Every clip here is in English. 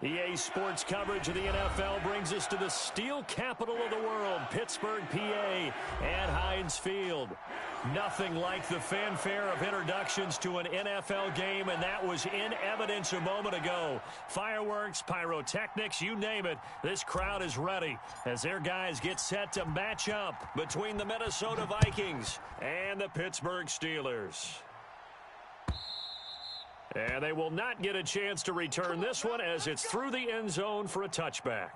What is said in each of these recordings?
EA Sports coverage of the NFL brings us to the steel capital of the world, Pittsburgh, PA, and Heinz Field. Nothing like the fanfare of introductions to an NFL game, and that was in evidence a moment ago. Fireworks, pyrotechnics, you name it, this crowd is ready as their guys get set to match up between the Minnesota Vikings and the Pittsburgh Steelers. And they will not get a chance to return this one as it's through the end zone for a touchback.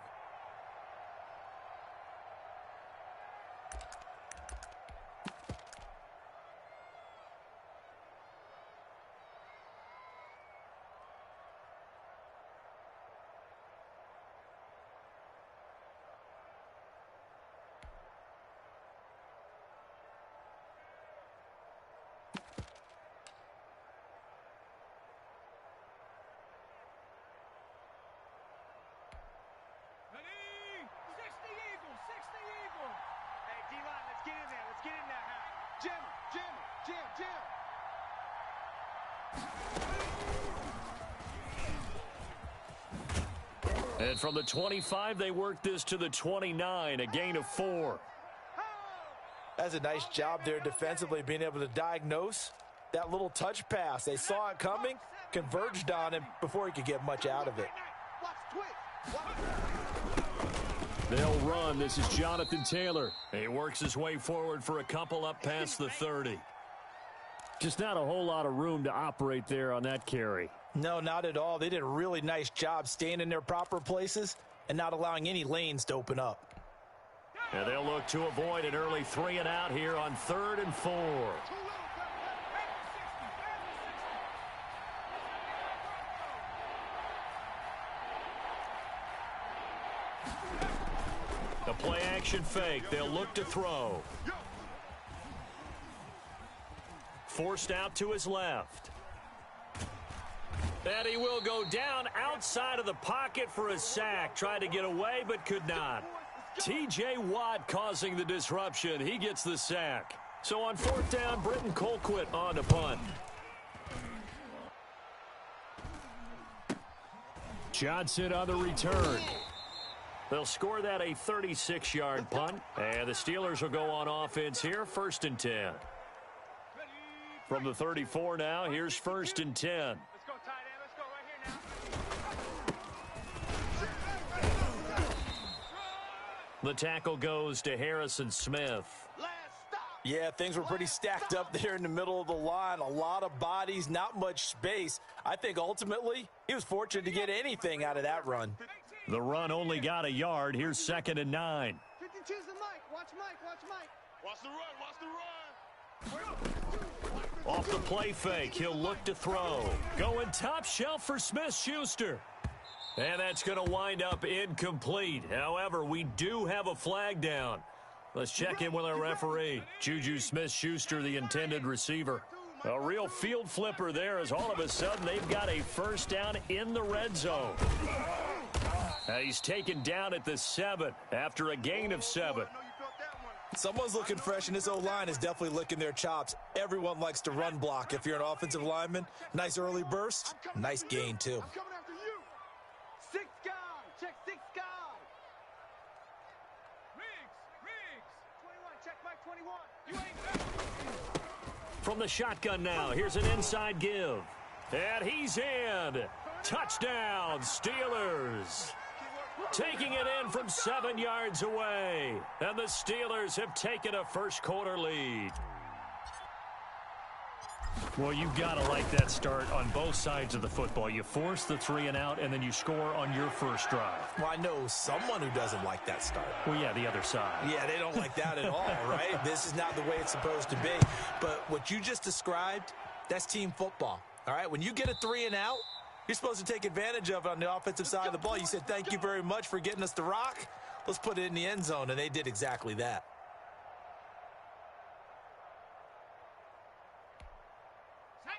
And from the 25, they work this to the 29, a gain of 4. That's a nice job there defensively, being able to diagnose that little touch pass. They saw it coming, converged on him before he could get much out of it. They'll run. This is Jonathan Taylor. He works his way forward for a couple up past the 30. Just not a whole lot of room to operate there on that carry. No, not at all. They did a really nice job staying in their proper places and not allowing any lanes to open up. And they'll look to avoid an early 3 and out here on 3rd and 4. The play action fake. They'll look to throw. Forced out to his left. And he will go down outside of the pocket for a sack. Tried to get away, but could not. T.J. Watt causing the disruption. He gets the sack. So on 4th down, Britton Colquitt on to punt. Johnson on the return. They'll score that a 36-yard punt. And the Steelers will go on offense here, 1st and 10. From the 34 now, here's 1st and 10. The tackle goes to Harrison Smith. Yeah, things were pretty stacked up there in the middle of the line. A lot of bodies, not much space. I think ultimately he was fortunate to get anything out of that run. The run only got a yard. Here's 2nd and 9. 52's the Mike. Watch Mike. Watch Mike. Watch the run. Watch the run. Off the play fake, he'll look to throw. Going top shelf for Smith-Schuster. And that's going to wind up incomplete. However, we do have a flag down. Let's check in with our referee. Juju Smith-Schuster, the intended receiver. A real field flipper there as all of a sudden they've got a 1st down in the red zone. He's taken down at the 7 after a gain of 7. Someone's looking fresh, and this O-line is definitely licking their chops. Everyone likes to run block if you're an offensive lineman. Nice early burst. Nice gain, too. From the shotgun now, here's an inside give. And he's in. Touchdown, Steelers. Taking it in from 7 yards away. And the Steelers have taken a first-quarter lead. Well, you've got to like that start on both sides of the football. You force the 3 and out, and then you score on your first drive. Well, I know someone who doesn't like that start. Well, yeah, the other side. Yeah, they don't like that at all, right? This is not the way it's supposed to be. But what you just described, that's team football, all right? When you get a 3 and out, you're supposed to take advantage of it on the offensive side of the ball. You said, thank you very much for getting us the rock. Let's put it in the end zone, and they did exactly that.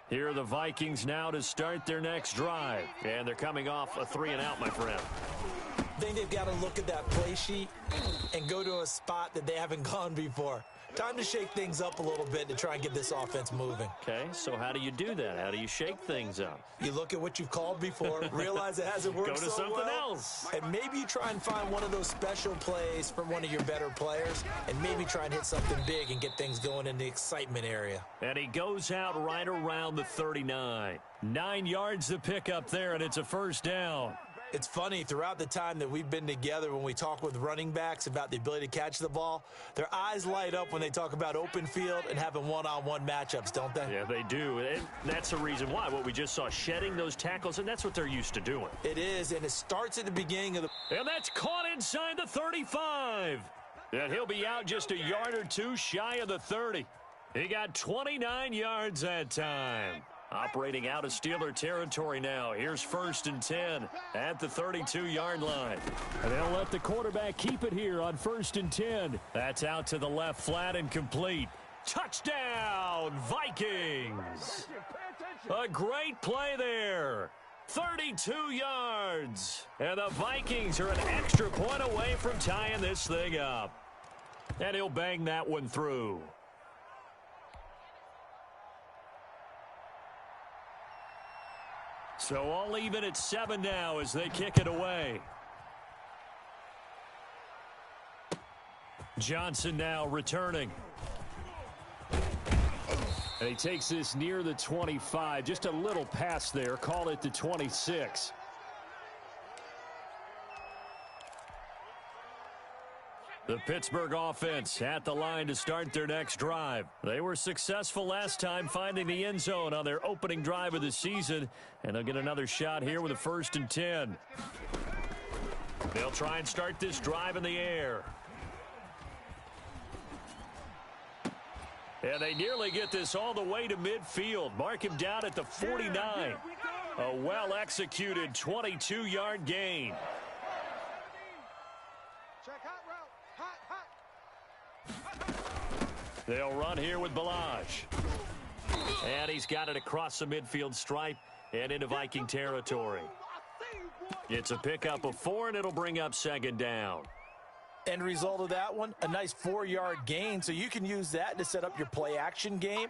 Here are the Vikings now to start their next drive. And they're coming off a 3 and out, my friend. I think they've got to look at that play sheet and go to a spot that they haven't gone before. Time to shake things up a little bit to try and get this offense moving. Okay, so how do you do that? How do you shake things up? You look at what you've called before, realize it hasn't worked Go to so something well, else. and maybe you try and find one of those special plays from one of your better players, and maybe try and hit something big and get things going in the excitement area. And he goes out right around the 39. 9 yards to pick up there, and it's a first down. It's funny, throughout the time that we've been together, when we talk with running backs about the ability to catch the ball, their eyes light up when they talk about open field and having one-on-one matchups, don't they? Yeah, they do. And that's the reason why. What we just saw, shedding those tackles, and that's what they're used to doing. It is, and it starts at the beginning of the... And that's caught inside the 35. And he'll be out just a yard or two shy of the 30. He got 29 yards that time. Operating out of Steeler territory now. Here's 1st and 10 at the 32-yard line. And they'll let the quarterback keep it here on 1st and 10. That's out to the left, flat and complete. Touchdown, Vikings. A great play there. 32 yards. And the Vikings are an extra point away from tying this thing up. And he'll bang that one through. So all even at 7 now as they kick it away. Johnson now returning. And he takes this near the 25. Just a little pass there. Call it the 26. The Pittsburgh offense at the line to start their next drive. They were successful last time finding the end zone on their opening drive of the season, and they'll get another shot here with a 1st and 10. They'll try and start this drive in the air. And they nearly get this all the way to midfield. Mark him down at the 49. A well-executed 22-yard gain. They'll run here with Balaj. And he's got it across the midfield stripe and into Viking territory. It's a pickup of 4, and it'll bring up 2nd down. End result of that one, a nice 4-yard gain, so you can use that to set up your play-action game,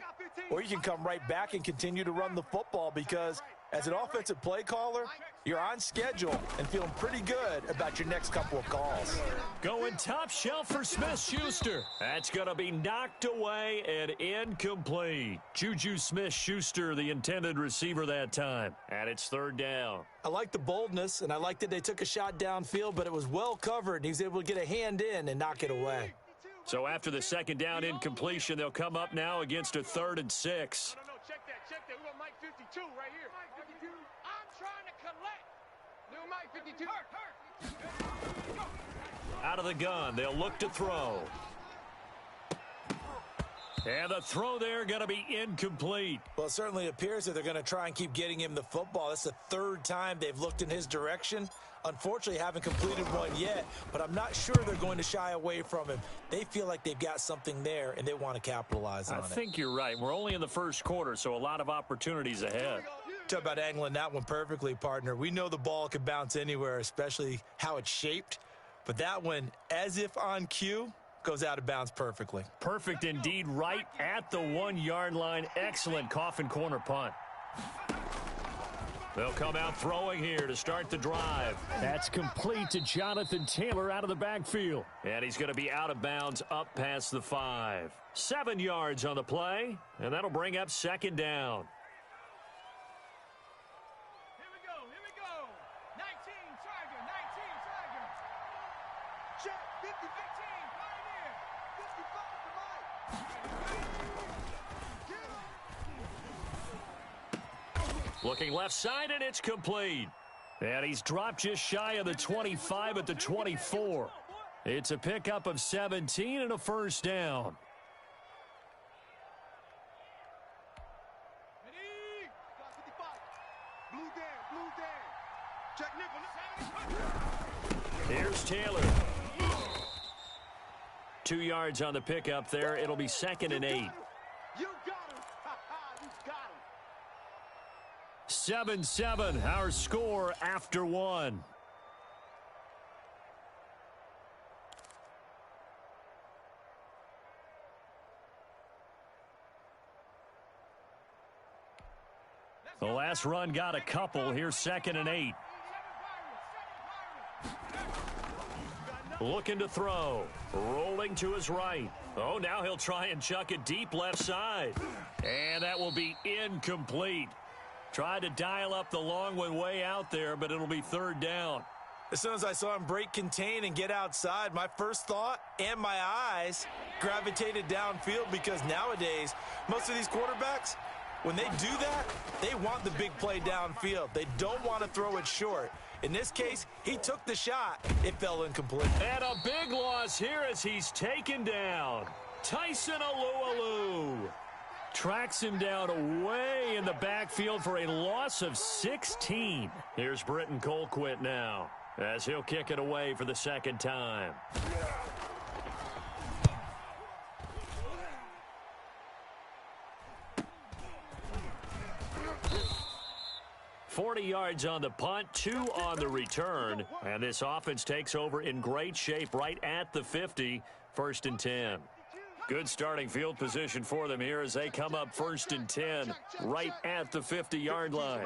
or you can come right back and continue to run the football because as an offensive play caller, you're on schedule and feeling pretty good about your next couple of calls. Going top shelf for Smith-Schuster. That's going to be knocked away and incomplete. Juju Smith-Schuster, the intended receiver that time. And it's 3rd down. I like the boldness, and I like that they took a shot downfield, but it was well covered, and he was able to get a hand in and knock it away. So after the 2nd down incompletion, they'll come up now against a 3rd and 6. No, check that. We got Mike 52 right here. Mike 52. I'm trying to collect. New Mike 52. Out of the gun, they'll look to throw. And the throw there going to be incomplete. Well, it certainly appears that they're going to try and keep getting him the football. That's the 3rd time they've looked in his direction. Unfortunately, haven't completed one yet, but I'm not sure they're going to shy away from him. They feel like they've got something there, and they want to capitalize on it. I think you're right. We're only in the 1st quarter, so a lot of opportunities ahead. Talk about angling that one perfectly, partner. We know the ball can bounce anywhere, especially how it's shaped. But that one, as if on cue, goes out of bounds perfectly. Perfect indeed, right at the 1-yard line. Excellent coffin corner punt. They'll come out throwing here to start the drive. That's complete to Jonathan Taylor out of the backfield. And he's going to be out of bounds up past the 5. 7 yards on the play, and that'll bring up 2nd down. Here we go. 19 Tiger. Check 50, 15, Pioneer. 55 to Mike. Looking left side, and it's complete. And he's dropped just shy of the 25 at the 24. It's a pickup of 17 and a 1st down. Ready? 55. Blue Dan. Check nickel. Here's Taylor. 2 yards on the pickup there. It'll be 2nd and 8. You got him. You got him. 7-7, our score after 1. The last run got a couple. Here's 2nd and 8. Looking to throw. Rolling to his right. Oh, now he'll try and chuck it deep left side. And that will be incomplete. Tried to dial up the long one way out there, but it'll be 3rd down. As soon as I saw him break contain and get outside, my first thought and my eyes gravitated downfield, because nowadays, most of these quarterbacks, when they do that, they want the big play downfield. They don't want to throw it short. In this case, he took the shot. It fell incomplete. And a big loss here as he's taken down. Tyson Alualu tracks him down way in the backfield for a loss of 16. Here's Britton Colquitt now, as he'll kick it away for the 2nd time. 40 yards on the punt, 2 on the return. And this offense takes over in great shape right at the 50, 1st and 10. Good starting field position for them here as they come up 1st and 10 right at the 50-yard line.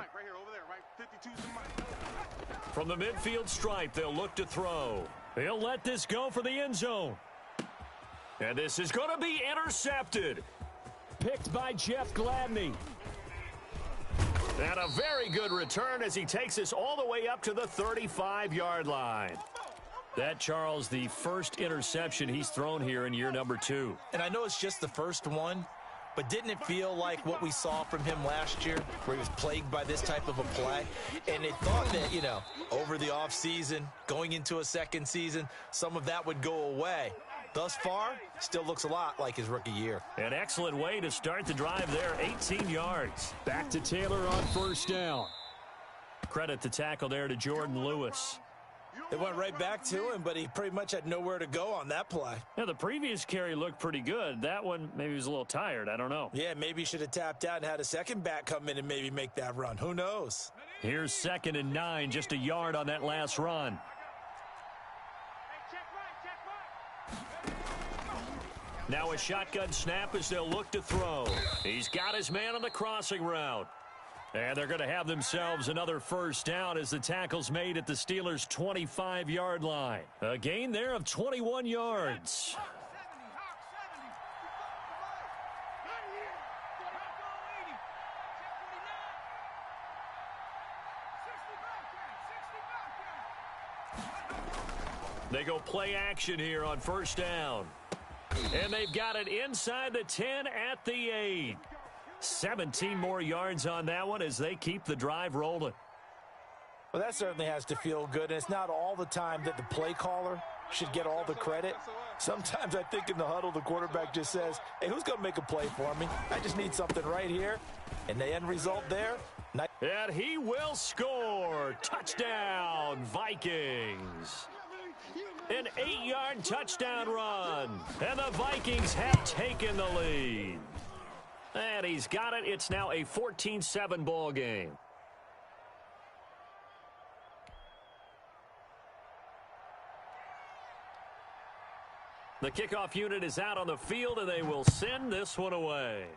From the midfield stripe, they'll look to throw. They'll let this go for the end zone. And this is going to be intercepted. Picked by Jeff Gladney. And a very good return as he takes this all the way up to the 35-yard line. That, Charles, the first interception he's thrown here in year number 2. And I know it's just the first one, but didn't it feel like what we saw from him last year, where he was plagued by this type of a play? And it thought that, you know, over the offseason, going into a second season, some of that would go away. Thus far, still looks a lot like his rookie year. An excellent way to start the drive there, 18 yards. Back to Taylor on 1st down. Credit the tackle there to Jordan Lewis. They went right back to him, but he pretty much had nowhere to go on that play. Yeah, the previous carry looked pretty good. That one, maybe he was a little tired. I don't know. Yeah, maybe he should have tapped out and had a second back come in and maybe make that run. Who knows? Here's 2nd and 9, just a yard on that last run. Now a shotgun snap as they'll look to throw. He's got his man on the crossing route. And they're going to have themselves another 1st down as the tackle's made at the Steelers' 25-yard line. A gain there of 21 yards. They go play action here on 1st down. And they've got it inside the 10 at the 8. 17 more yards on that one as they keep the drive rolling. Well, that certainly has to feel good. And it's not all the time that the play caller should get all the credit. Sometimes I think in the huddle, the quarterback just says, hey, who's going to make a play for me? I just need something right here. And the end result there. And he will score. Touchdown, Vikings. An 8-yard touchdown run. And the Vikings have taken the lead. And he's got it. It's now a 14-7 ball game. The kickoff unit is out on the field, and they will send this one away.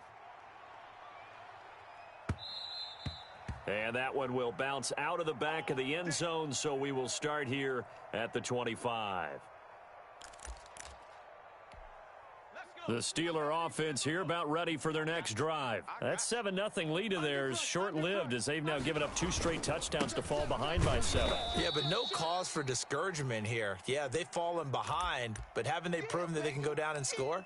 And that one will bounce out of the back of the end zone, so we will start here at the 25. The Steeler offense here about ready for their next drive. That 7-0 lead of theirs short-lived as they've now given up 2 straight touchdowns to fall behind by 7. Yeah, but no cause for discouragement here. Yeah, they've fallen behind, but haven't they proven that they can go down and score?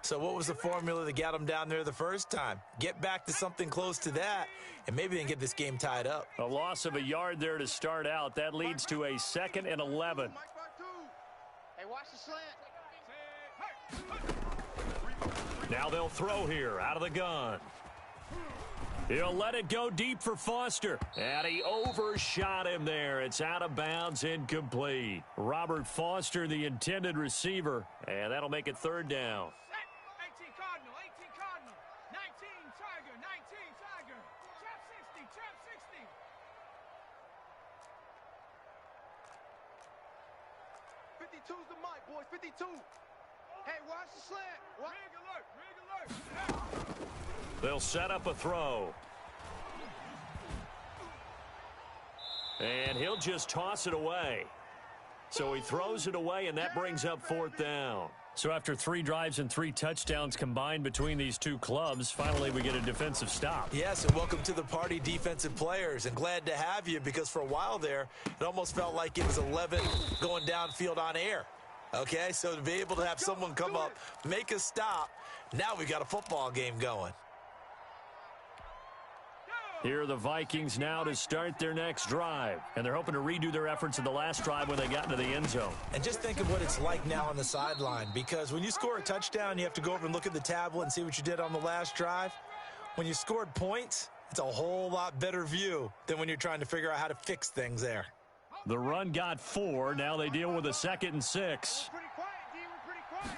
So what was the formula that got them down there the first time? Get back to something close to that, and maybe they can get this game tied up. A loss of a yard there to start out. That leads to a 2nd and 11. Hey, watch the slant. Now they'll throw here out of the gun. He'll let it go deep for Foster. And he overshot him there. It's out of bounds, incomplete. Robert Foster, the intended receiver. And that'll make it 3rd down. 18 Cardinal, 18 Cardinal. 19 Tiger, 19 Tiger. Trap 60, trap 60. 52's the mic, boys, 52. Hey, watch the slant. Rig alert, rig alert. They'll set up a throw. And he'll just toss it away. So he throws it away, and that brings up fourth down. So after 3 drives and 3 touchdowns combined between these two clubs, finally we get a defensive stop. Yes, and welcome to the party, defensive players. And glad to have you, because for a while there, it almost felt like it was 11 going downfield on air. Okay, so to be able to have someone come up, make a stop, now we got a football game going. Here are the Vikings now to start their next drive. And they're hoping to redo their efforts in the last drive when they got into the end zone. And just think of what it's like now on the sideline, because when you score a touchdown, you have to go over and look at the tablet and see what you did on the last drive. When you scored points, it's a whole lot better view than when you're trying to figure out how to fix things there. The run got 4. Now they deal with a 2nd and 6. Pretty quiet, D. We're pretty quiet.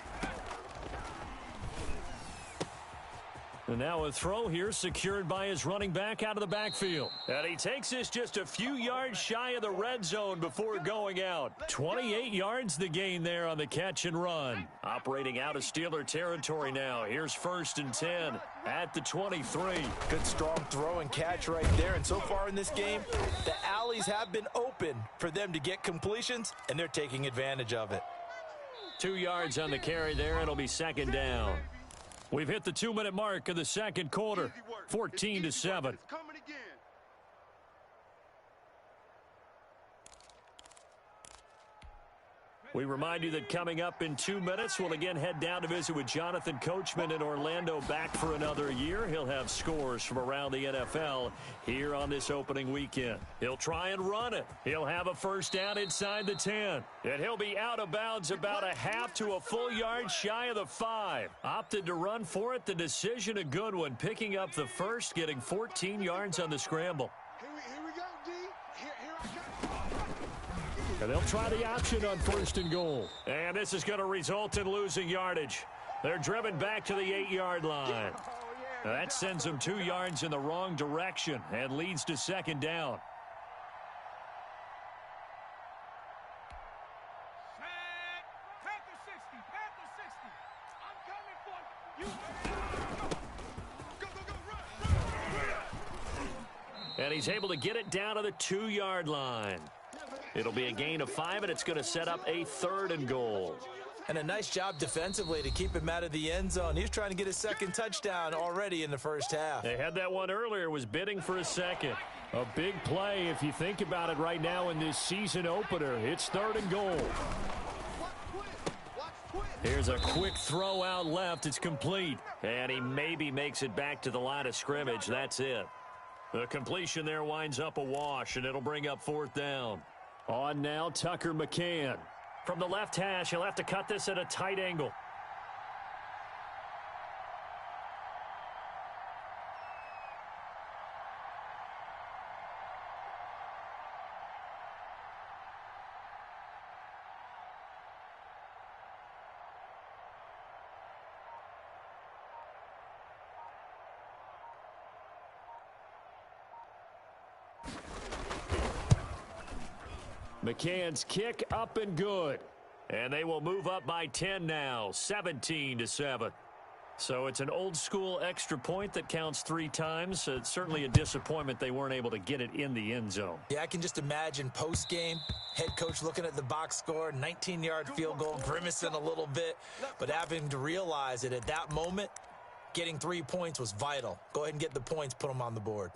And now a throw here secured by his running back out of the backfield. And he takes this just a few yards shy of the red zone before going out. 28 yards the gain there on the catch and run. Operating out of Steeler territory now. Here's 1st and 10 at the 23. Good strong throw and catch right there. And so far in this game, the alleys have been open for them to get completions, and they're taking advantage of it. 2 yards on the carry there. It'll be 2nd down. We've hit the 2-minute mark of the second quarter, 14-7. We remind you that coming up in 2 minutes, we'll again head down to visit with Jonathan Coachman in Orlando, back for another year. He'll have scores from around the NFL here on this opening weekend. He'll try and run it. He'll have a 1st down inside the 10. And he'll be out of bounds about a half to a full yard shy of the 5. Opted to run for it. The decision a good one. Picking up the 1st, getting 14 yards on the scramble. Here we go, D. Here I come. And they'll try the option on 1st and goal. And this is going to result in losing yardage. They're driven back to the 8-yard line. That sends them 2 yards in the wrong direction and leads to 2nd down. Panther 60, Panther 60. I'm coming for you. Run. And he's able to get it down to the 2-yard line. It'll be a gain of 5, and it's going to set up a 3rd and goal. And a nice job defensively to keep him out of the end zone. He's trying to get his 2nd touchdown already in the first half. They had that one earlier, was bidding for a 2nd. A big play if you think about it right now in this season opener. It's 3rd and goal. Here's a quick throw out left. It's complete. And he maybe makes it back to the line of scrimmage. That's it. The completion there winds up a wash, and it'll bring up 4th down. On now, Tucker McCann. From the left hash, he'll have to cut this at a tight angle. McCann's kick up and good. And they will move up by 10 now, 17-7. So it's an old-school extra point that counts 3 times. It's certainly a disappointment they weren't able to get it in the end zone. Yeah, I can just imagine post-game, head coach looking at the box score, 19-yard field goal, grimacing a little bit, but having to realize that at that moment, getting 3 points was vital. Go ahead and get the points, put them on the board.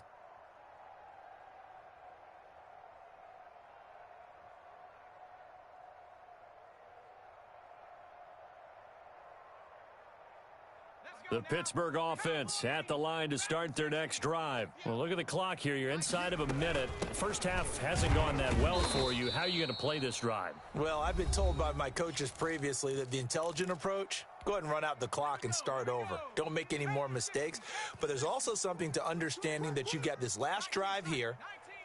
The Pittsburgh offense at the line to start their next drive. Well, look at the clock here. You're inside of a minute. The first half hasn't gone that well for you. How are you going to play this drive? Well, I've been told by my coaches previously that the intelligent approach, go ahead and run out the clock and start over. Don't make any more mistakes. But there's also something to understanding that you got this last drive here.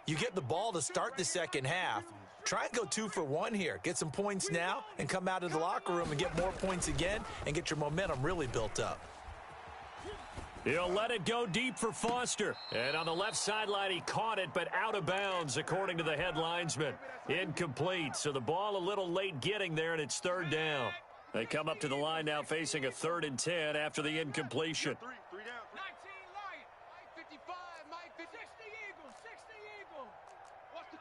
You get the ball to start the second half. Try and go 2 for 1 here. Get some points now and come out of the locker room and get more points again and get your momentum really built up. He'll let it go deep for Foster. And on the left sideline, he caught it, but out of bounds, according to the head linesman. Incomplete. So the ball a little late getting there, and it's 3rd down. They come up to the line now facing a 3rd and 10 after the incompletion. 19 Lion. Mike 55, Mike 60 Eagles, 60 Eagles. Watch the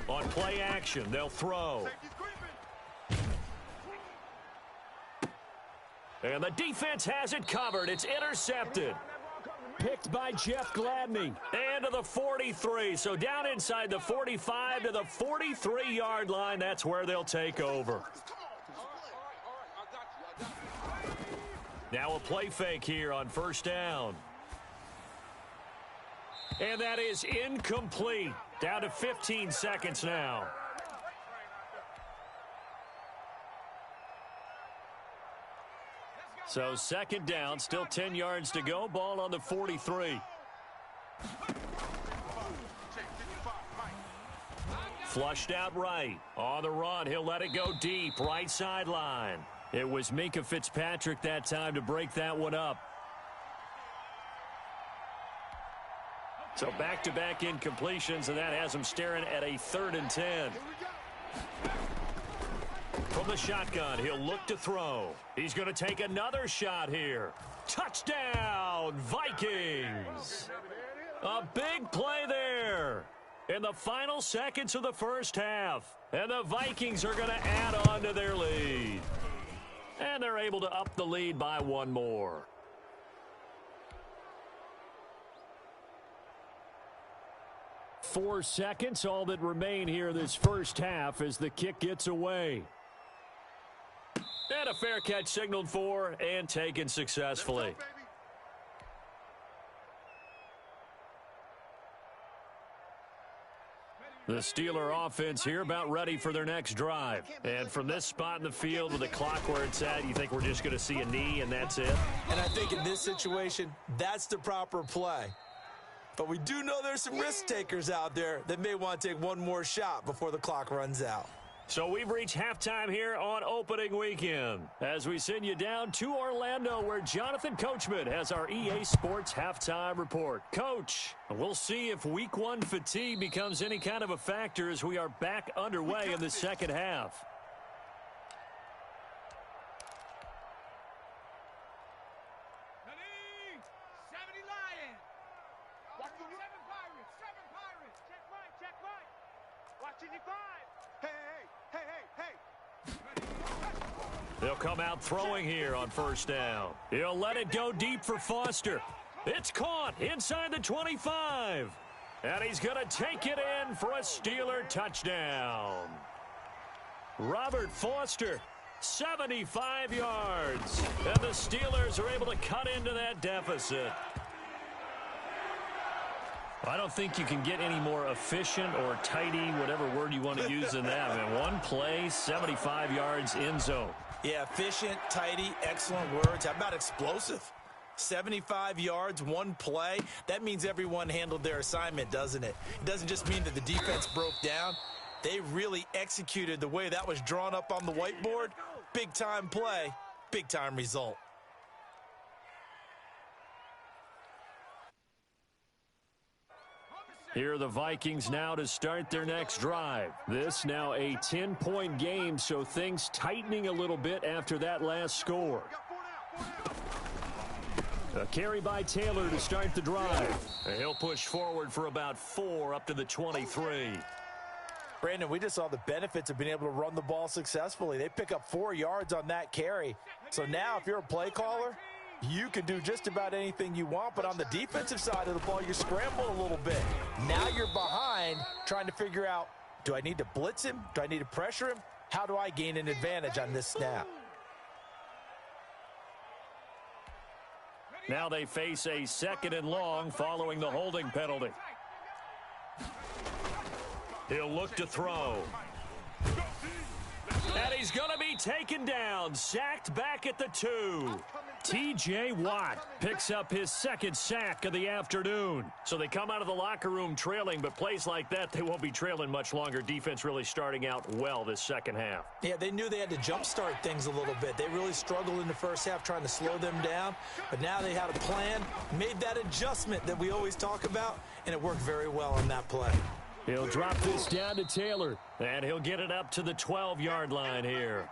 On play action, they'll throw. And the defense has it covered. It's intercepted. Picked by Jeff Gladney. And to the 43. So down inside the 45 to the 43-yard line. That's where they'll take over. Now a play fake here on first down. And that is incomplete. Down to 15 seconds now. So second down, still 10 yards to go. Ball on the 43. Flushed out right. On the run, he'll let it go deep. Right sideline. It was Minkah Fitzpatrick that time to break that one up. So back-to-back incompletions, and that has him staring at a 3rd and 10. From the shotgun, he'll look to throw. He's going to take another shot here. Touchdown, Vikings! A big play there in the final seconds of the first half. And the Vikings are going to add on to their lead. And they're able to up the lead by one more. Four seconds, all that remain here this first half as the kick gets away. And a fair catch signaled for and taken successfully. The Steeler offense here about ready for their next drive. And from this spot in the field with the clock where it's at, you think we're just going to see a knee and that's it? And I think in this situation, that's the proper play. But we do know there's some risk takers out there that may want to take one more shot before the clock runs out. So we've reached halftime here on opening weekend as we send you down to Orlando where Jonathan Coachman has our EA Sports halftime report. Coach, we'll see if week one fatigue becomes any kind of a factor as we are back underway in the second half. They'll come out throwing here on first down. He'll let it go deep for Foster. It's caught inside the 25. And he's going to take it in for a Steeler touchdown. Robert Foster, 75 yards. And the Steelers are able to cut into that deficit. I don't think you can get any more efficient or tidy, whatever word you want to use than that. I mean, one play, 75 yards in zone. Yeah, efficient, tidy, excellent words. How about explosive? 75 yards, one play. That means everyone handled their assignment, doesn't it? It doesn't just mean that the defense broke down. They really executed the way that was drawn up on the whiteboard. Big-time play, big-time result. Here are the Vikings now to start their next drive. This now a 10-point game, so things tightening a little bit after that last score. A carry by Taylor to start the drive. And he'll push forward for about 4 up to the 23. Brandon, we just saw the benefits of being able to run the ball successfully. They pick up 4 yards on that carry. So now if you're a play caller, you can do just about anything you want, but on the defensive side of the ball, you scramble a little bit. Now you're behind trying to figure out, do I need to blitz him? Do I need to pressure him? How do I gain an advantage on this snap? Now they face a 2nd and long following the holding penalty. He'll look to throw. And he's going to be taken down, sacked back at the 2. T.J. Watt picks up his 2nd sack of the afternoon. So they come out of the locker room trailing, but plays like that, they won't be trailing much longer. Defense really starting out well this second half. Yeah, they knew they had to jumpstart things a little bit. They really struggled in the first half trying to slow them down, but now they had a plan, made that adjustment that we always talk about, and it worked very well on that play. He'll drop this down to Taylor, and he'll get it up to the 12-yard line here.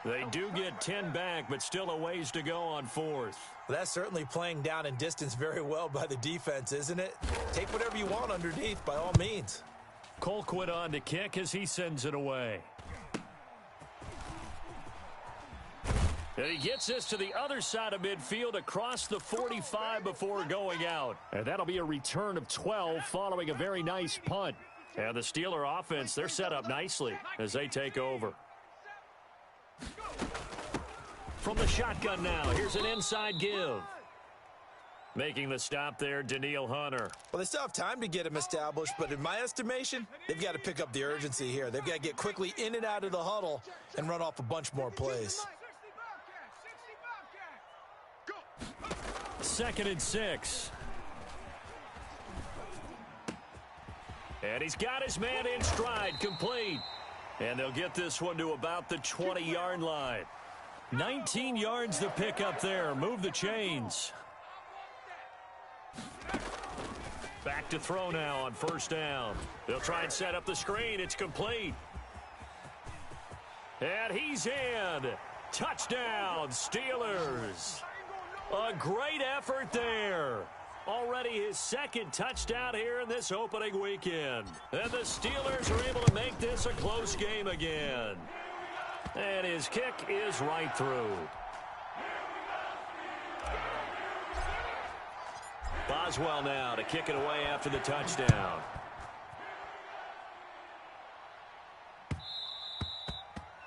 They do get 10 back, but still a ways to go on fourth. That's certainly playing down in distance very well by the defense, isn't it? Take whatever you want underneath, by all means. Colquitt on to kick as he sends it away. And he gets this to the other side of midfield across the 45 before going out. And that'll be a return of 12 following a very nice punt. And the Steeler offense, they're set up nicely as they take over. From the shotgun now, here's an inside give. Making the stop there, Daniil Hunter. Well, they still have time to get him established, but in my estimation, they've got to pick up the urgency here. They've got to get quickly in and out of the huddle and run off a bunch more plays. 2nd and 6. And he's got his man in stride, complete. And they'll get this one to about the 20-yard line. 19 yards to pick up there. Move the chains. Back to throw now on 1st down. They'll try and set up the screen. It's complete. And he's in. Touchdown, Steelers. A great effort there. Already his 2nd touchdown here in this opening weekend. And the Steelers are able to make this a close game again. And his kick is right through. Boswell now to kick it away after the touchdown.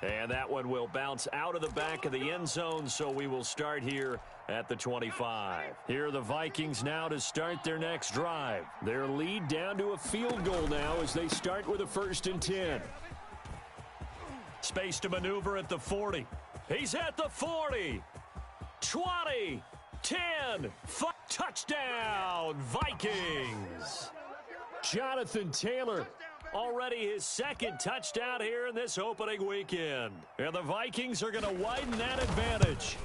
And that one will bounce out of the back of the end zone, so we will start here at the 25. Here are the Vikings now to start their next drive. Their lead down to a field goal now as they start with a 1st and 10. Space to maneuver at the 40. He's at the 40. 20. 10. Touchdown, Vikings. Jonathan Taylor. Already his 2nd touchdown here in this opening weekend. And the Vikings are going to widen that advantage.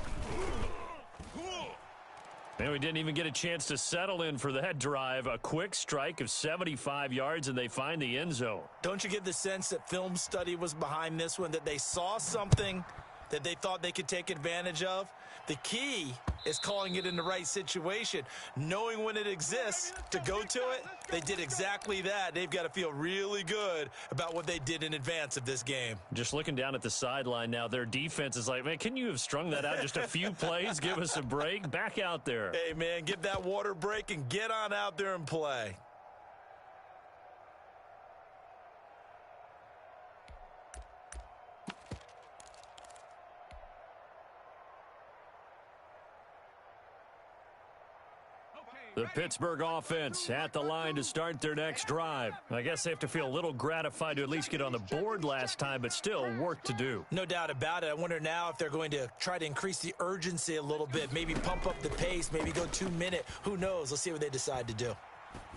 And we didn't even get a chance to settle in for that drive. A quick strike of 75 yards, and they find the end zone. Don't you get the sense that film study was behind this one, that they saw something that they thought they could take advantage of? The key is calling it in the right situation, knowing when it exists to go to it. They did exactly that. They've got to feel really good about what they did in advance of this game. Just looking down at the sideline now, their defense is like, man, can you have strung that out just a few plays? Give us a break. Back out there. Hey, man, get that water break and get on out there and play. The Pittsburgh offense at the line to start their next drive. I guess they have to feel a little gratified to at least get on the board last time, but still work to do. No doubt about it. I wonder now if they're going to try to increase the urgency a little bit, maybe pump up the pace, maybe go 2-minute. Who knows? Let's see what they decide to do.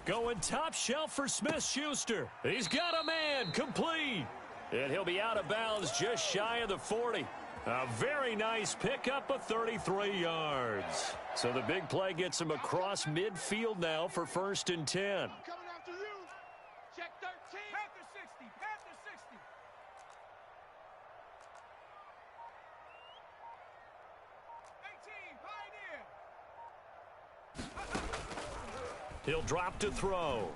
Going top shelf for Smith-Schuster. He's got a man, complete. And he'll be out of bounds just shy of the 40. A very nice pickup of 33 yards. So the big play gets him across midfield now for 1st and 10. Coming after you. Check 13. Panther 60. Panther 60. 18. Pioneer. He'll drop to throw.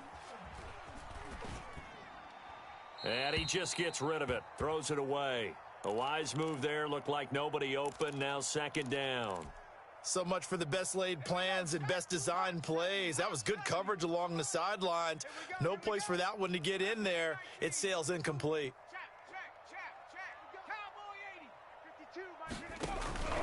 And he just gets rid of it. Throws it away. A wise move there. Looked like nobody open. Now 2nd down. So much for the best laid plans and best design plays. That was good coverage along the sidelines. No place for that one to get in there. It sails incomplete. Cowboy 80. 52.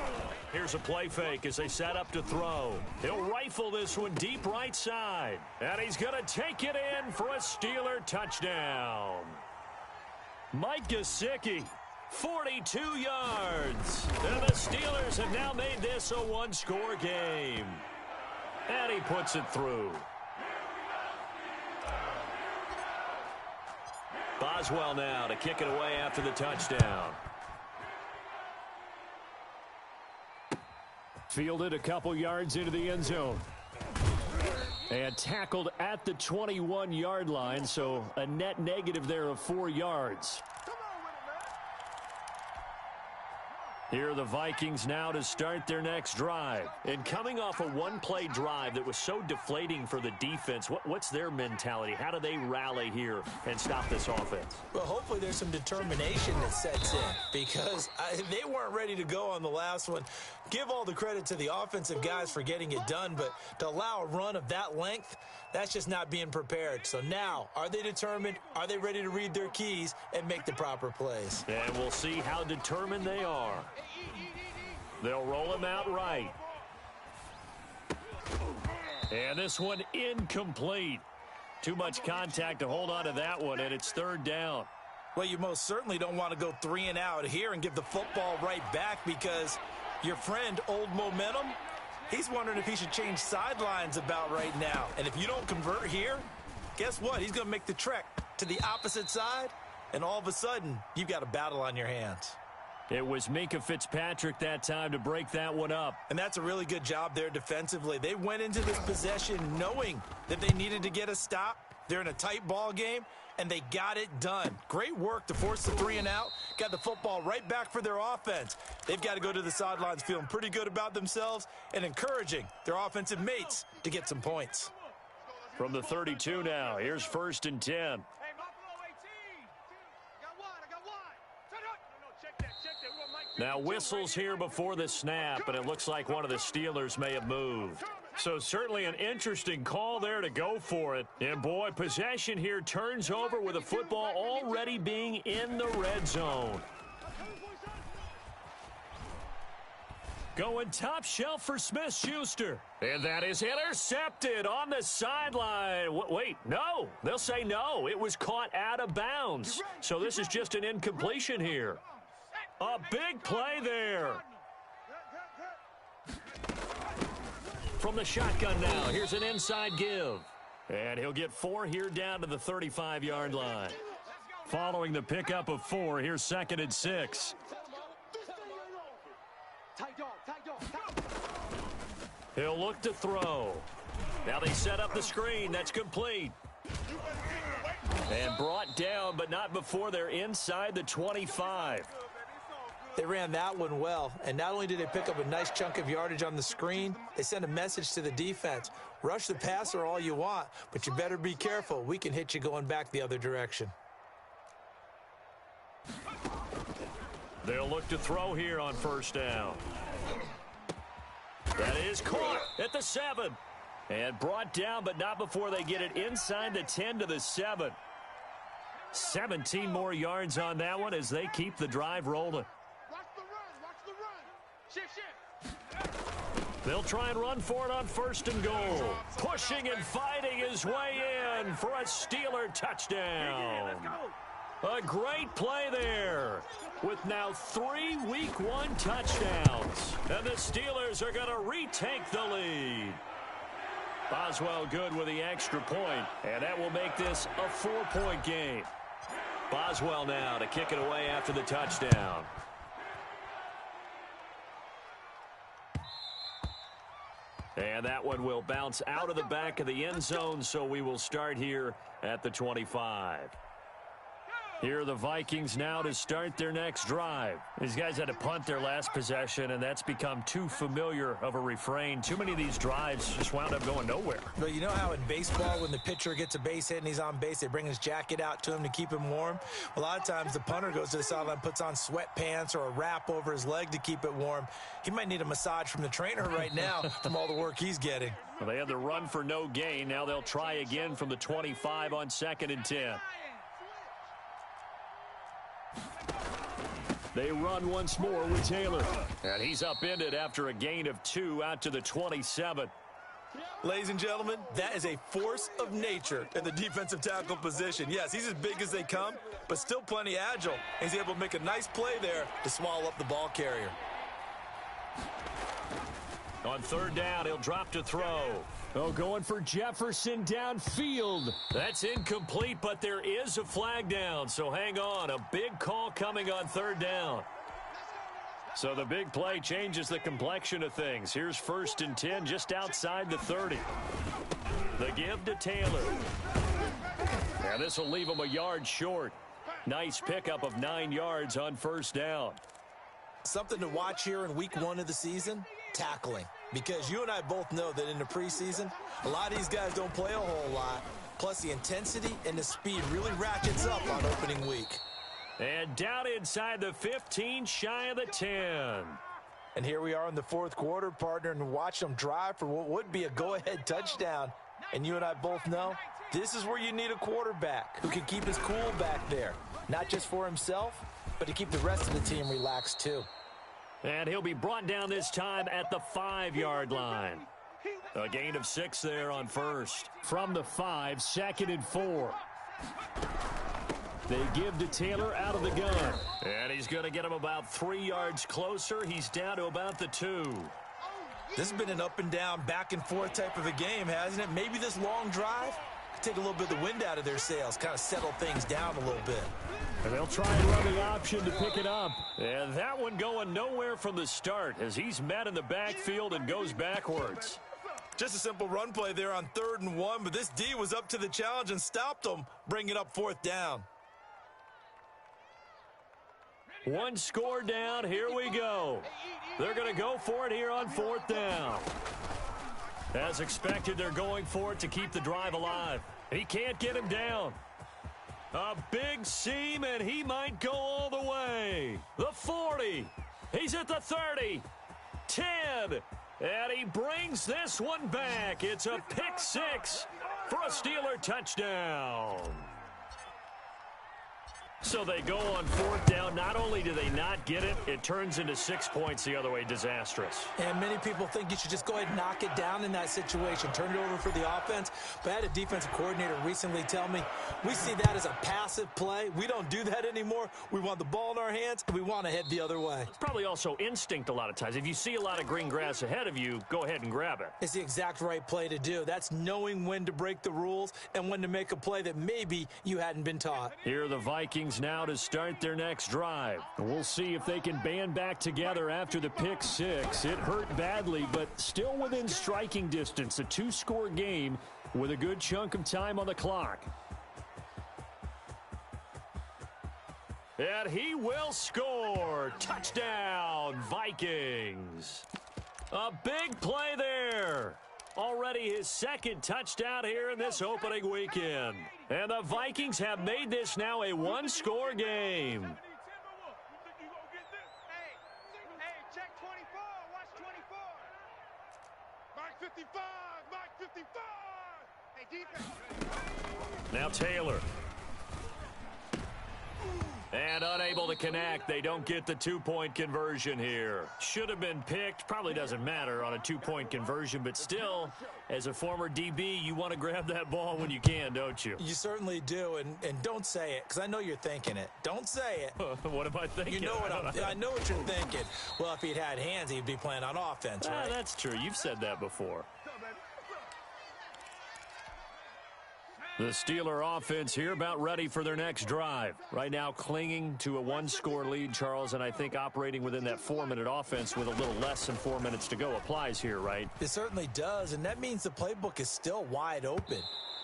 Here's a play fake as they set up to throw. He'll rifle this one deep right side. And he's going to take it in for a Steeler touchdown. Mike Gesicki. 42 yards. And the Steelers have now made this a one-score game. And he puts it through. Boswell now to kick it away after the touchdown. Fielded a couple yards into the end zone. And tackled at the 21-yard line, so a net negative there of 4 yards. Here are the Vikings now to start their next drive. And coming off a one-play drive that was so deflating for the defense, what's their mentality? How do they rally here and stop this offense? Well, hopefully there's some determination that sets in because they weren't ready to go on the last one. Give all the credit to the offensive guys for getting it done, but to allow a run of that length, that's just not being prepared. So now, are they determined? Are they ready to read their keys and make the proper plays? And we'll see how determined they are. They'll roll him out right. And this one incomplete. Too much contact to hold on to that one, and it's third down. Well, you most certainly don't want to go 3 and out here and give the football right back because your friend, Old Momentum, he's wondering if he should change sidelines about right now. And if you don't convert here, guess what? He's going to make the trek to the opposite side, and all of a sudden, you've got a battle on your hands. It was Minkah Fitzpatrick that time to break that one up. And that's a really good job there defensively. They went into this possession knowing that they needed to get a stop. They're in a tight ball game, and they got it done. Great work to force the 3 and out. Got the football right back for their offense. They've got to go to the sidelines feeling pretty good about themselves and encouraging their offensive mates to get some points. From the 32 now, here's 1st and 10. Hey, Buffalo 18. I got one. Turn up. No, check that. We're gonna make Now whistles here before the snap, and it looks like one of the Steelers may have moved. So certainly an interesting call there to go for it. And boy, possession here turns over with the football already being in the red zone. Going top shelf for Smith-Schuster. And that is intercepted on the sideline. Wait, no. They'll say no. It was caught out of bounds. So this is just an incompletion here. A big play there. From the shotgun now, here's an inside give. And he'll get 4 here down to the 35-yard line. Following the pickup of 4, here's 2nd and 6. He'll look to throw. Now they set up the screen. That's complete. And brought down, but not before they're inside the 25. They ran that one well, and not only did they pick up a nice chunk of yardage on the screen, they sent a message to the defense. Rush the passer all you want, but you better be careful. We can hit you going back the other direction. They'll look to throw here on 1st down. That is caught at the 7. And brought down, but not before they get it inside the 10 to the 7. 17 more yards on that one as they keep the drive rolling. Watch the run. Shift. They'll try and run for it on 1st and goal. Pushing and fighting his way in for a Steeler touchdown. A great play there with now 3 Week 1 touchdowns. And the Steelers are going to retake the lead. Boswell good with the extra point, and that will make this a 4-point game. Boswell now to kick it away after the touchdown. And that one will bounce out of the back of the end zone, so we will start here at the 25. Here are the Vikings now to start their next drive. These guys had to punt their last possession, and that's become too familiar of a refrain. Too many of these drives just wound up going nowhere. But you know how in baseball, when the pitcher gets a base hit and he's on base, they bring his jacket out to him to keep him warm? A lot of times the punter goes to the sideline, puts on sweatpants or a wrap over his leg to keep it warm. He might need a massage from the trainer right now from all the work he's getting. Well, they had the run for no gain. Now they'll try again from the 25 on 2nd and 10. They run once more with Taylor. And he's upended after a gain of 2 out to the 27. Ladies and gentlemen, that is a force of nature in the defensive tackle position. Yes, he's as big as they come, but still plenty agile. He's able to make a nice play there to swallow up the ball carrier. On 3rd down, he'll drop to throw. Oh, going for Jefferson downfield. That's incomplete, but there is a flag down, so hang on. A big call coming on 3rd down. So the big play changes the complexion of things. Here's 1st and 10 just outside the 30. The give to Taylor. And this will leave him a yard short. Nice pickup of 9 yards on 1st down. Something to watch here in week 1 of the season, tackling. Because you and I both know that in the preseason, a lot of these guys don't play a whole lot. Plus, the intensity and the speed really ratchets up on opening week. And down inside the 15, shy of the 10. And here we are in the 4th quarter, partner, and watch them drive for what would be a go-ahead touchdown. And you and I both know this is where you need a quarterback who can keep his cool back there. Not just for himself, but to keep the rest of the team relaxed too. And he'll be brought down this time at the 5-yard line. A gain of 6 there on first. From the 5, 2nd and 4. They give to Taylor out of the gun. And he's going to get him about 3 yards closer. He's down to about the 2. This has been an up and down, back and forth type of a game, hasn't it? Maybe this long drive could take a little bit of the wind out of their sails, kind of settle things down a little bit. And they'll try and run the option to pick it up. And that one going nowhere from the start as he's met in the backfield and goes backwards. Just a simple run play there on 3rd and 1, but this D was up to the challenge and stopped them, bringing up 4th down. 1 score down. Here we go. They're going to go for it here on 4th down. As expected, they're going for it to keep the drive alive. He can't get him down. A big seam, and he might go all the way. The 40. He's at the 30. 10. And he brings this one back. It's a pick 6 for a Steeler touchdown. So they go on 4th down. Not only do they not get it, it turns into 6 points the other way. Disastrous. And many people think you should just go ahead and knock it down in that situation. Turn it over for the offense. But I had a defensive coordinator recently tell me, we see that as a passive play. We don't do that anymore. We want the ball in our hands, and we want to head the other way. It's probably also instinct a lot of times. If you see a lot of green grass ahead of you, go ahead and grab it. It's the exact right play to do. That's knowing when to break the rules and when to make a play that maybe you hadn't been taught. Here are the Vikings now to start their next drive. We'll see if they can band back together after the pick 6. It hurt badly, but still within striking distance. A 2-score game with a good chunk of time on the clock. And he will score. Touchdown, Vikings. A big play there. Already his 2nd touchdown here in this opening weekend. And the Vikings have made this now a 1-score game. Hey, check 24. Watch 24. Mark 55. Mark 55. Hey, defense. Now Taylor. And unable to connect. They don't get the 2-point conversion here. Should have been picked. Probably doesn't matter on a 2-point conversion, but still, as a former DB, you want to grab that ball when you can, don't you? You certainly do, and don't say it, because I know you're thinking it. Don't say it. What am I thinking? You know what I know what you're thinking. Well, if he'd had hands, he'd be playing on offense, right? That's true. You've said that before. The Steeler offense here about ready for their next drive. Right now clinging to a 1-score lead, Charles, and I think operating within that 4-minute offense with a little less than 4 minutes to go applies here, right? It certainly does, and that means the playbook is still wide open.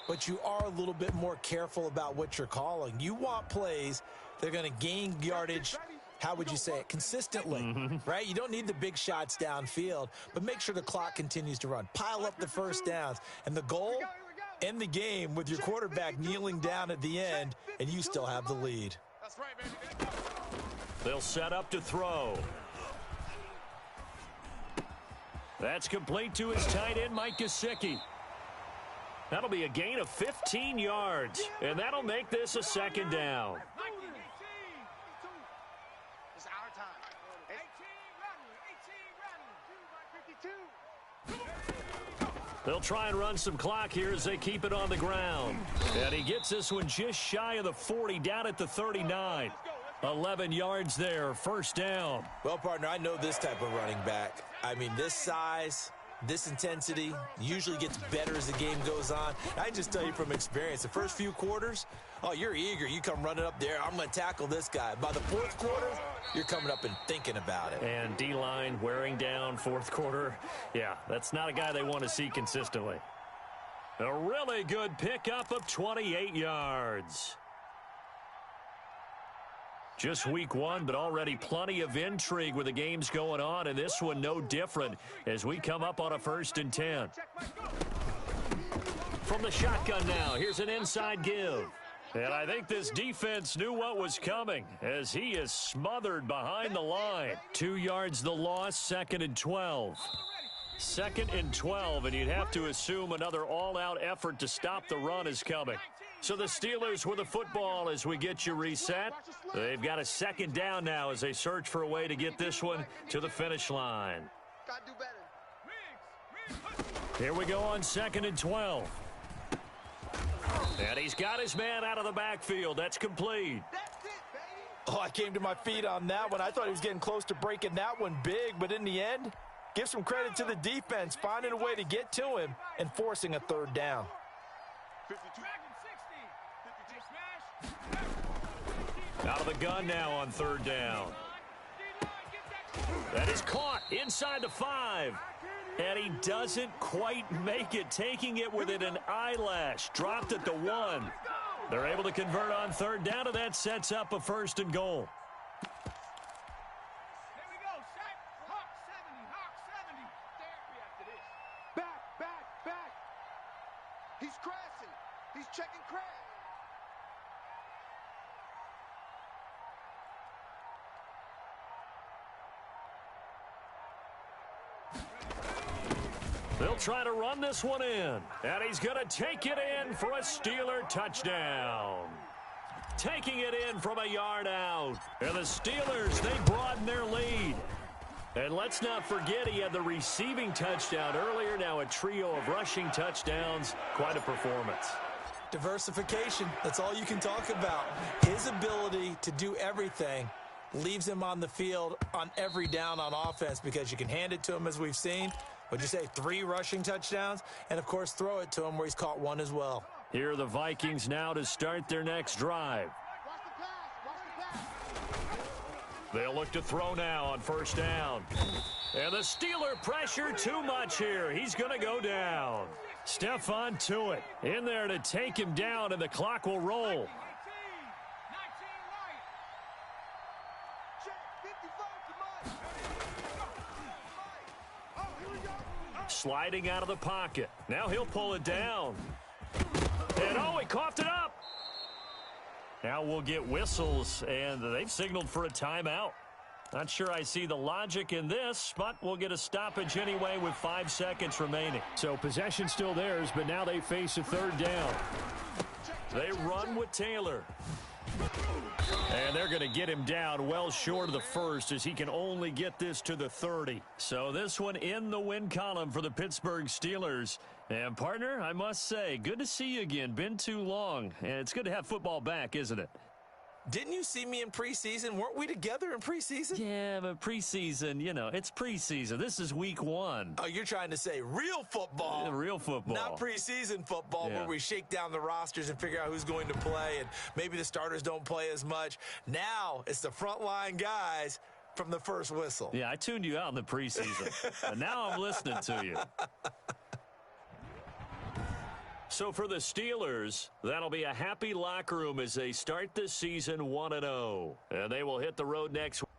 But you are a little bit more careful about what you're calling. You want plays that are going to gain yardage, how would you say it, consistently, right? You don't need the big shots downfield, but make sure the clock continues to run. Pile up the first downs, and the goal, end the game with your quarterback kneeling down at the end, and you still have the lead. That's right, baby. They'll set up to throw. That's complete to his tight end, Mike Gesicki. That'll be a gain of 15 yards, and that'll make this a 2nd down. It's our time. 18 Rattler. 18 Rattler. 52. They'll try and run some clock here as they keep it on the ground. And he gets this one just shy of the 40, down at the 39. 11 yards there, 1st down. Well, partner, I know this type of running back. I mean, this size, this intensity usually gets better as the game goes on. I just tell you from experience, the first few quarters, oh, you're eager. You come running up there, I'm going to tackle this guy. By the 4th quarter, you're coming up and thinking about it. And D-line wearing down 4th quarter. Yeah, that's not a guy they want to see consistently. A really good pickup of 28 yards. Just week one, but already plenty of intrigue with the games going on, and this one no different as we come up on a 1st and 10. From the shotgun now, here's an inside give. And I think this defense knew what was coming as he is smothered behind the line. 2 yards the loss, 2nd and 12. 2nd and 12, and you'd have to assume another all-out effort to stop the run is coming. So the Steelers with the football as we get you reset. They've got a 2nd down now as they search for a way to get this one to the finish line. Here we go on 2nd and 12. And he's got his man out of the backfield. That's complete. Oh, I came to my feet on that one. I thought he was getting close to breaking that one big, but in the end, give some credit to the defense, finding a way to get to him and forcing a 3rd down. Out of the gun now on 3rd down. That is caught inside the 5. And he doesn't quite make it, taking it within an eyelash. Dropped at the 1. They're able to convert on 3rd down, and that sets up a 1st and goal. Here we go, set. Hawk 70, Hawk 70. Therapy after this. Back. He's crashing. He's checking crash. They'll try to run this one in. And he's going to take it in for a Steeler touchdown. Taking it in from a yard out. And the Steelers, they broaden their lead. And let's not forget he had the receiving touchdown earlier. Now a trio of rushing touchdowns. Quite a performance. Diversification, that's all you can talk about. His ability to do everything leaves him on the field on every down on offense because you can hand it to him as we've seen. What'd you say, 3 rushing touchdowns? And, of course, throw it to him where he's caught 1 as well. Here are the Vikings now to start their next drive. They'll look to throw now on 1st down. And the Steeler pressure too much here. He's going to go down. Stephon Tuitt in there to take him down, and the clock will roll. Sliding out of the pocket. Now he'll pull it down. And, oh, he coughed it up. Now we'll get whistles, and they've signaled for a timeout. Not sure I see the logic in this, but we'll get a stoppage anyway with 5 seconds remaining. So possession still theirs, but now they face a 3rd down. They run with Taylor. And they're going to get him down well short of the 1st as he can only get this to the 30. So this one in the win column for the Pittsburgh Steelers. And, partner, I must say, good to see you again. Been too long. And it's good to have football back, isn't it? Didn't you see me in preseason? Weren't we together in preseason? Yeah, but preseason, you know, it's preseason. This is week 1. Oh, you're trying to say real football. Yeah, real football. Not preseason football where we shake down the rosters and figure out who's going to play, and maybe the starters don't play as much. Now it's the frontline guys from the first whistle. Yeah, I tuned you out in the preseason, and now I'm listening to you. So for the Steelers, that'll be a happy locker room as they start the season 1-0. And they will hit the road next week.